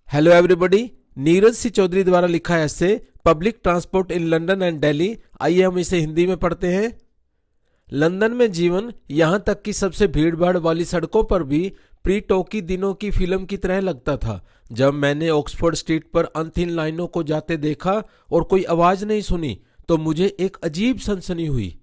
Hello everybody. Neeraj C Chaudhary द्वारा लिखा ऐसे public transport in London and Delhi. आइए हम इसे हिंदी में पढ़ते हैं। लंदन में जीवन यहाँ तक कि सबसे भीड़भाड़ वाली सड़कों पर भी प्री टॉकी दिनों की फिल्म की तरह लगता था। जब मैंने ऑक्सफोर्ड स्ट्रीट पर अनथिन लाइनों को जाते देखा और कोई आवाज नहीं सुनी तो मुझे एक अजीब सनसनी हुई।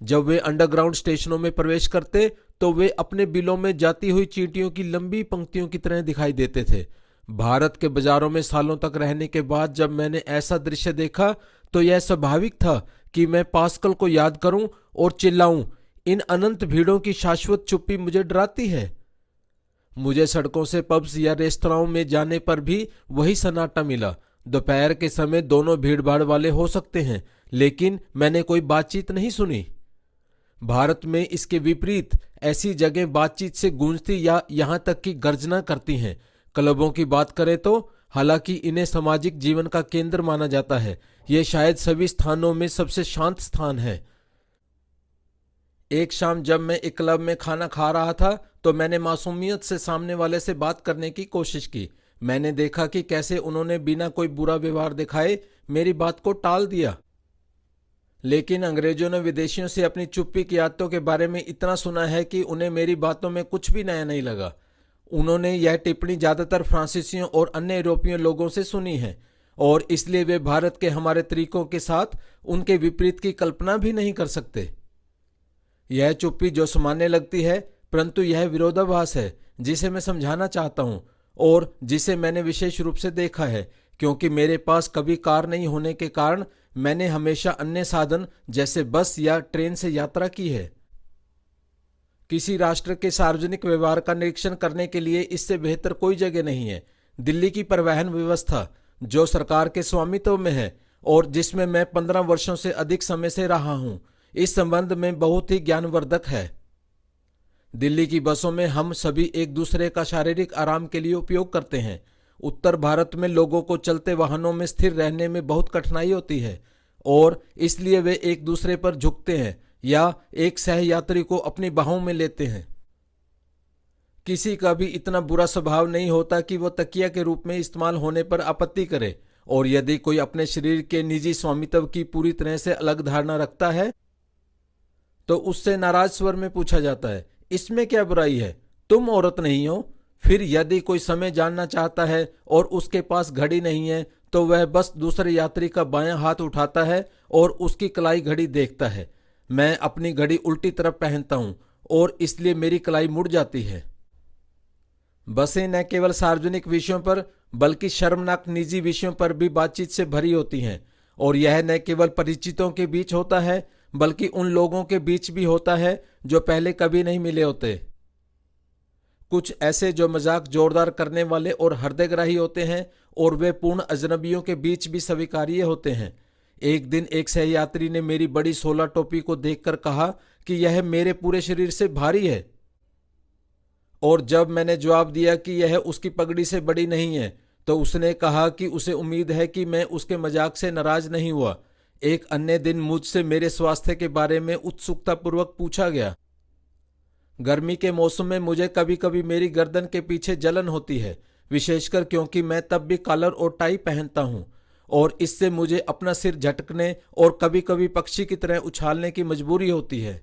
जब वे अंडरग्राउंड स्टेशनों में प्रवेश करते तो वे अपने बिलों में जाती हुई चींटियों की लंबी पंक्तियों की तरह दिखाई देते थे। भारत के बाजारों में सालों तक रहने के बाद जब मैंने ऐसा दृश्य देखा तो यह स्वाभाविक था कि मैं पास्कल को याद करूं और चिल्लाऊं, इन अनंत भीड़ों की शाश्वत चुप्पी मुझे डराती है। मुझे सड़कों से पब्स या रेस्तराओं में जाने पर भी वही सन्नाटा मिला। दोपहर के समय दोनों भीड़भाड़ वाले हो सकते हैं, लेकिन मैंने कोई बातचीत नहीं सुनी। भारत में इसके विपरीत ऐसी जगह बातचीत से गूंजती या यहां तक कि गर्जना करती हैं। क्लबों की बात करें तो हालांकि इन्हें सामाजिक जीवन का केंद्र माना जाता है, ये शायद सभी स्थानों में सबसे शांत स्थान है। एक शाम जब मैं एक क्लब में खाना खा रहा था तो मैंने मासूमियत से सामने वाले से बात करने की कोशिश की। मैंने देखा कि कैसे उन्होंने बिना कोई बुरा व्यवहार दिखाए मेरी बात को टाल दिया। लेकिन अंग्रेजों ने विदेशियों से अपनी चुप्पी की आदतों के बारे में इतना सुना है कि उन्हें मेरी बातों में कुछ भी नया नहीं लगा। उन्होंने यह टिप्पणी ज्यादातर फ्रांसीसियों और अन्य यूरोपीय लोगों से सुनी है और इसलिए वे भारत के हमारे तरीकों के साथ उनके विपरीत की कल्पना भी नहीं कर सकते। यह चुप्पी जो सामान्य लगती है, परंतु यह विरोधाभास है जिसे मैं समझाना चाहता हूं और जिसे मैंने विशेष रूप से देखा है, क्योंकि मेरे पास कभी कार नहीं होने के कारण मैंने हमेशा अन्य साधन जैसे बस या ट्रेन से यात्रा की है। किसी राष्ट्र के सार्वजनिक व्यवहार का निरीक्षण करने के लिए इससे बेहतर कोई जगह नहीं है। दिल्ली की परिवहन व्यवस्था जो सरकार के स्वामित्व में है और जिसमें मैं 15 वर्षों से अधिक समय से रहा हूं, इस संबंध में बहुत ही ज्ञानवर्धक है। दिल्ली की बसों में हम सभी एक दूसरे का शारीरिक आराम के लिए उपयोग करते हैं। उत्तर भारत में लोगों को चलते वाहनों में स्थिर रहने में बहुत कठिनाई होती है और इसलिए वे एक दूसरे पर झुकते हैं या एक सहयात्री को अपनी बाहों में लेते हैं। किसी का भी इतना बुरा स्वभाव नहीं होता कि वह तकिया के रूप में इस्तेमाल होने पर आपत्ति करे, और यदि कोई अपने शरीर के निजी स्वामित्व की पूरी तरह से अलग धारणा रखता है तो उससे नाराज स्वर में पूछा जाता है, इसमें क्या बुराई है, तुम औरत नहीं हो। फिर यदि कोई समय जानना चाहता है और उसके पास घड़ी नहीं है तो वह बस दूसरे यात्री का बायां हाथ उठाता है और उसकी कलाई घड़ी देखता है। मैं अपनी घड़ी उल्टी तरफ पहनता हूं और इसलिए मेरी कलाई मुड़ जाती है। बसें न केवल सार्वजनिक विषयों पर बल्कि शर्मनाक निजी विषयों पर भी बातचीत से भरी होती हैं, और यह न केवल परिचितों के बीच होता है बल्कि उन लोगों के बीच भी होता है जो पहले कभी नहीं मिले होते। कुछ ऐसे जो मजाक जोरदार करने वाले और हृदयग्राही होते हैं और वे पूर्ण अजनबियों के बीच भी स्वीकार्य होते हैं। एक दिन एक सहयात्री ने मेरी बड़ी 16 टोपी को देखकर कहा कि यह मेरे पूरे शरीर से भारी है, और जब मैंने जवाब दिया कि यह उसकी पगड़ी से बड़ी नहीं है तो उसने कहा कि उसे उम्मीद है कि मैं उसके मजाक से नाराज नहीं हुआ। एक अन्य दिन मुझसे मेरे स्वास्थ्य के बारे में उत्सुकतापूर्वक पूछा गया। गर्मी के मौसम में मुझे कभी कभी मेरी गर्दन के पीछे जलन होती है, विशेषकर क्योंकि मैं तब भी कॉलर और टाई पहनता हूं और इससे मुझे अपना सिर झटकने और कभी कभी पक्षी की तरह उछालने की मजबूरी होती है।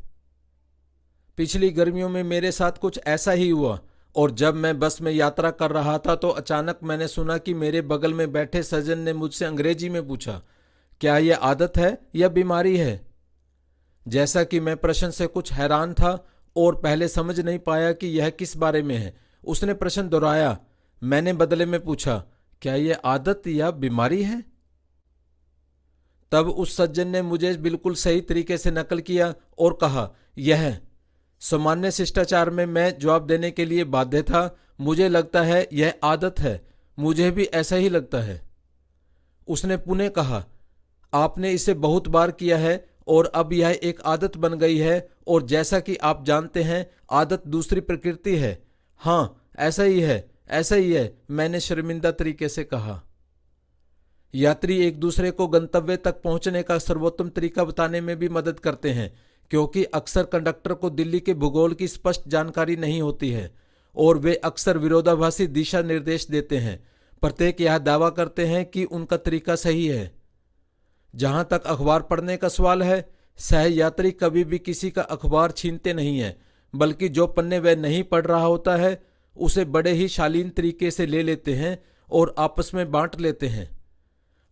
पिछली गर्मियों में मेरे साथ कुछ ऐसा ही हुआ, और जब मैं बस में यात्रा कर रहा था तो अचानक मैंने सुना कि मेरे बगल में बैठे सज्जन ने मुझसे अंग्रेजी में पूछा, क्या यह आदत है या बीमारी है। जैसा कि मैं प्रश्न से कुछ हैरान था और पहले समझ नहीं पाया कि यह किस बारे में है, उसने प्रश्न दोहराया। मैंने बदले में पूछा, क्या यह आदत या बीमारी है। तब उस सज्जन ने मुझे बिल्कुल सही तरीके से नकल किया और कहा, यह। सामान्य शिष्टाचार में मैं जवाब देने के लिए बाध्य था, मुझे लगता है यह आदत है, मुझे भी ऐसा ही लगता है। उसने पुनः कहा, आपने इसे बहुत बार किया है और अब यह एक आदत बन गई है, और जैसा कि आप जानते हैं आदत दूसरी प्रकृति है। हाँ, ऐसा ही है, ऐसा ही है, मैंने शर्मिंदा तरीके से कहा। यात्री एक दूसरे को गंतव्य तक पहुंचने का सर्वोत्तम तरीका बताने में भी मदद करते हैं, क्योंकि अक्सर कंडक्टर को दिल्ली के भूगोल की स्पष्ट जानकारी नहीं होती है और वे अक्सर विरोधाभासी दिशा निर्देश देते हैं। प्रत्येक यह दावा करते हैं कि उनका तरीका सही है। जहां तक अखबार पढ़ने का सवाल है, सहयात्री कभी भी किसी का अखबार छीनते नहीं हैं, बल्कि जो पन्ने वह नहीं पढ़ रहा होता है उसे बड़े ही शालीन तरीके से ले लेते हैं और आपस में बांट लेते हैं।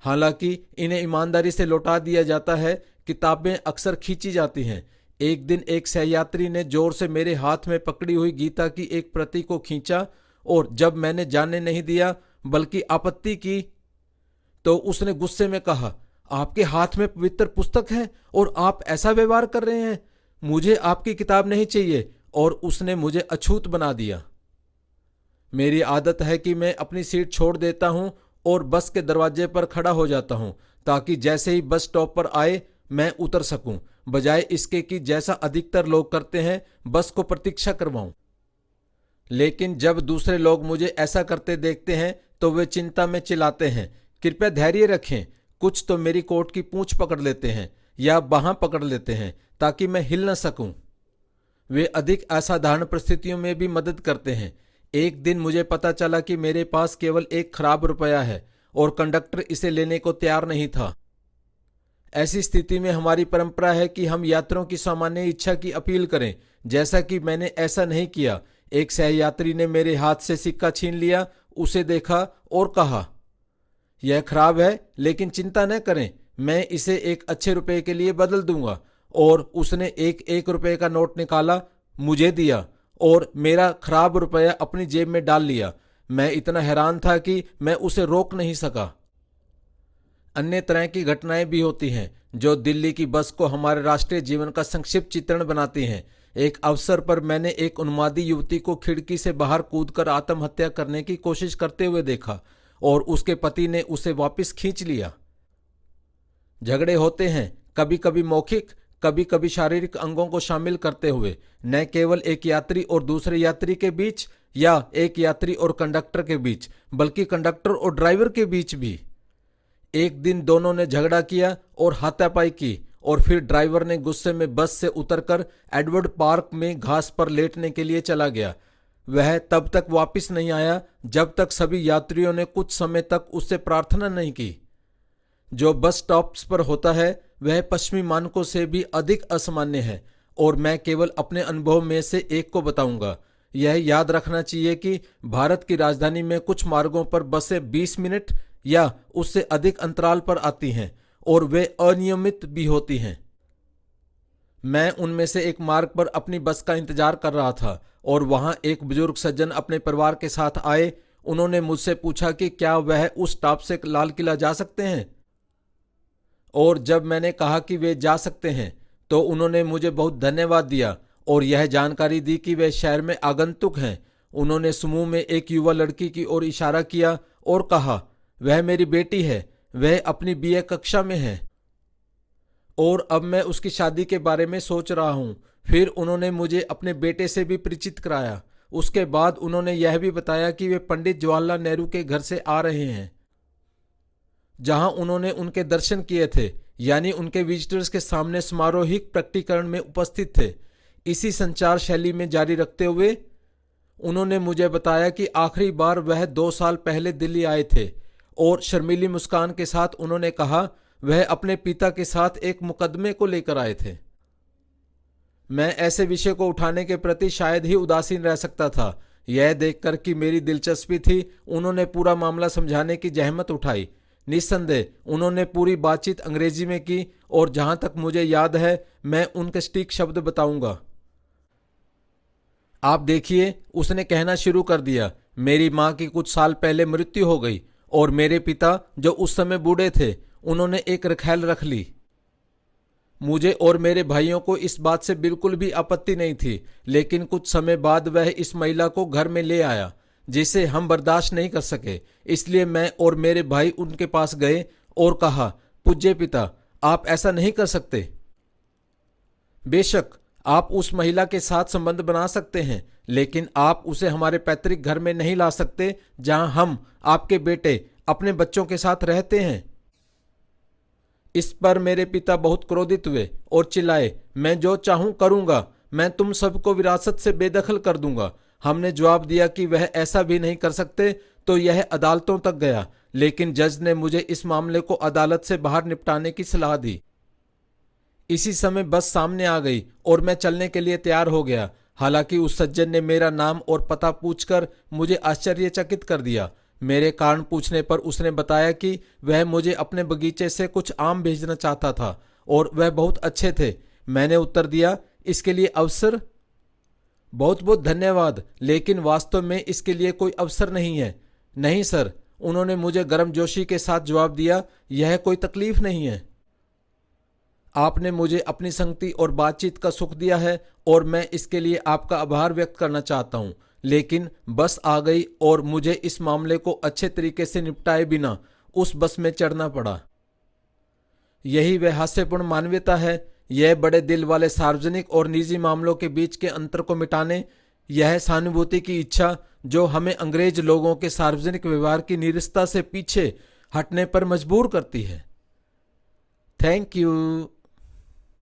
हालांकि इन्हें ईमानदारी से लौटा दिया जाता है। किताबें अक्सर खींची जाती हैं। एक दिन एक सहयात्री ने जोर से मेरे हाथ में पकड़ी हुई गीता की एक प्रति को खींचा और जब मैंने जाने नहीं दिया बल्कि आपत्ति की तो उसने गुस्से में कहा, आपके हाथ में पवित्र पुस्तक है और आप ऐसा व्यवहार कर रहे हैं, मुझे आपकी किताब नहीं चाहिए। और उसने मुझे अछूत बना दिया। मेरी आदत है कि मैं अपनी सीट छोड़ देता हूं और बस के दरवाजे पर खड़ा हो जाता हूं ताकि जैसे ही बस स्टॉप पर आए मैं उतर सकूं, बजाय इसके कि जैसा अधिकतर लोग करते हैं बस को प्रतीक्षा करवाऊं। लेकिन जब दूसरे लोग मुझे ऐसा करते देखते हैं तो वे चिंता में चिल्लाते हैं, कृपया धैर्य रखें। कुछ तो मेरी कोट की पूंछ पकड़ लेते हैं या बाहां पकड़ लेते हैं ताकि मैं हिल न सकूं। वे अधिक असाधारण परिस्थितियों में भी मदद करते हैं। एक दिन मुझे पता चला कि मेरे पास केवल एक खराब रुपया है और कंडक्टर इसे लेने को तैयार नहीं था। ऐसी स्थिति में हमारी परंपरा है कि हम यात्रियों की सामान्य इच्छा की अपील करें। जैसा कि मैंने ऐसा नहीं किया, एक सहयात्री ने मेरे हाथ से सिक्का छीन लिया, उसे देखा और कहा, यह खराब है लेकिन चिंता न करें, मैं इसे एक अच्छे रुपए के लिए बदल दूंगा। और उसने एक रुपए का नोट निकाला, मुझे दिया और मेरा खराब रुपया अपनी जेब में डाल लिया। मैं इतना हैरान था कि मैं उसे रोक नहीं सका। अन्य तरह की घटनाएं भी होती हैं जो दिल्ली की बस को हमारे राष्ट्रीय जीवन का संक्षिप्त चित्रण बनाती हैं। एक अवसर पर मैंने एक उन्मादी युवती को खिड़की से बाहर कूदकर आत्महत्या करने की कोशिश करते हुए देखा और उसके पति ने उसे वापस खींच लिया। झगड़े होते हैं, कभी कभी मौखिक, कभी कभी शारीरिक अंगों को शामिल करते हुए, न केवल एक यात्री और दूसरे यात्री के बीच या एक यात्री और कंडक्टर के बीच, बल्कि कंडक्टर और ड्राइवर के बीच भी। एक दिन दोनों ने झगड़ा किया और हाथापाई की और फिर ड्राइवर ने गुस्से में बस से उतरकर एडवर्ड पार्क में घास पर लेटने के लिए चला गया। वह तब तक वापस नहीं आया जब तक सभी यात्रियों ने कुछ समय तक उससे प्रार्थना नहीं की। जो बस स्टॉप्स पर होता है वह पश्चिमी मानकों से भी अधिक असामान्य है और मैं केवल अपने अनुभव में से एक को बताऊंगा। यह याद रखना चाहिए कि भारत की राजधानी में कुछ मार्गों पर बसें 20 मिनट या उससे अधिक अंतराल पर आती हैं और वे अनियमित भी होती हैं। मैं उनमें से एक मार्ग पर अपनी बस का इंतजार कर रहा था और वहां एक बुजुर्ग सज्जन अपने परिवार के साथ आए। उन्होंने मुझसे पूछा कि क्या वह उस स्टॉप से लाल किला जा सकते हैं, और जब मैंने कहा कि वे जा सकते हैं तो उन्होंने मुझे बहुत धन्यवाद दिया और यह जानकारी दी कि वे शहर में आगंतुक हैं। उन्होंने समूह में एक युवा लड़की की ओर इशारा किया और कहा, वह मेरी बेटी है, वह अपनी बीए कक्षा में है और अब मैं उसकी शादी के बारे में सोच रहा हूं। फिर उन्होंने मुझे अपने बेटे से भी परिचित कराया। उसके बाद उन्होंने यह भी बताया कि वे पंडित जवाहरलाल नेहरू के घर से आ रहे हैं जहां उन्होंने उनके दर्शन किए थे, यानी उनके विजिटर्स के सामने समारोहिक प्रकटीकरण में उपस्थित थे। इसी संचार शैली में जारी रखते हुए उन्होंने मुझे बताया कि आखिरी बार वह 2 साल पहले दिल्ली आए थे और शर्मीली मुस्कान के साथ उन्होंने कहा वह अपने पिता के साथ एक मुकदमे को लेकर आए थे। मैं ऐसे विषय को उठाने के प्रति शायद ही उदासीन रह सकता था। यह देखकर कि मेरी दिलचस्पी थी, उन्होंने पूरा मामला समझाने की जहमत उठाई। निस्संदेह उन्होंने पूरी बातचीत अंग्रेजी में की और जहां तक मुझे याद है मैं उनके सटीक शब्द बताऊंगा। आप देखिए, उसने कहना शुरू कर दिया, मेरी मां की कुछ साल पहले मृत्यु हो गई और मेरे पिता जो उस समय बूढ़े थे उन्होंने एक रखैल रख ली। मुझे और मेरे भाइयों को इस बात से बिल्कुल भी आपत्ति नहीं थी, लेकिन कुछ समय बाद वह इस महिला को घर में ले आया जिसे हम बर्दाश्त नहीं कर सके। इसलिए मैं और मेरे भाई उनके पास गए और कहा, पूज्य पिता, आप ऐसा नहीं कर सकते। बेशक आप उस महिला के साथ संबंध बना सकते हैं, लेकिन आप उसे हमारे पैतृक घर में नहीं ला सकते जहां हम, आपके बेटे, अपने बच्चों के साथ रहते हैं। इस पर मेरे पिता बहुत क्रोधित हुए और चिल्लाए, मैं जो चाहूं करूंगा, मैं तुम सबको विरासत से बेदखल कर दूंगा। हमने जवाब दिया कि वह ऐसा भी नहीं कर सकते, तो यह अदालतों तक गया, लेकिन जज ने मुझे इस मामले को अदालत से बाहर निपटाने की सलाह दी। इसी समय बस सामने आ गई और मैं चलने के लिए तैयार हो गया। हालांकि उस सज्जन ने मेरा नाम और पता पूछकर मुझे आश्चर्यचकित कर दिया। मेरे कारण पूछने पर उसने बताया कि वह मुझे अपने बगीचे से कुछ आम भेजना चाहता था और वह बहुत अच्छे थे। मैंने उत्तर दिया, इसके लिए अवसर? बहुत बहुत धन्यवाद, लेकिन वास्तव में इसके लिए कोई अवसर नहीं है। नहीं सर, उन्होंने मुझे गर्मजोशी के साथ जवाब दिया, यह कोई तकलीफ नहीं है। आपने मुझे अपनी संगति और बातचीत का सुख दिया है और मैं इसके लिए आपका आभार व्यक्त करना चाहता हूं, लेकिन बस आ गई और मुझे इस मामले को अच्छे तरीके से निपटाए बिना उस बस में चढ़ना पड़ा। यही वह हास्यपूर्ण मानवीयता है। यह बड़े दिल वाले सार्वजनिक और निजी मामलों के बीच के अंतर को मिटाने, यह सहानुभूति की इच्छा जो हमें अंग्रेज लोगों के सार्वजनिक व्यवहार की निरस्ता से पीछे हटने पर मजबूर करती है। Thank you.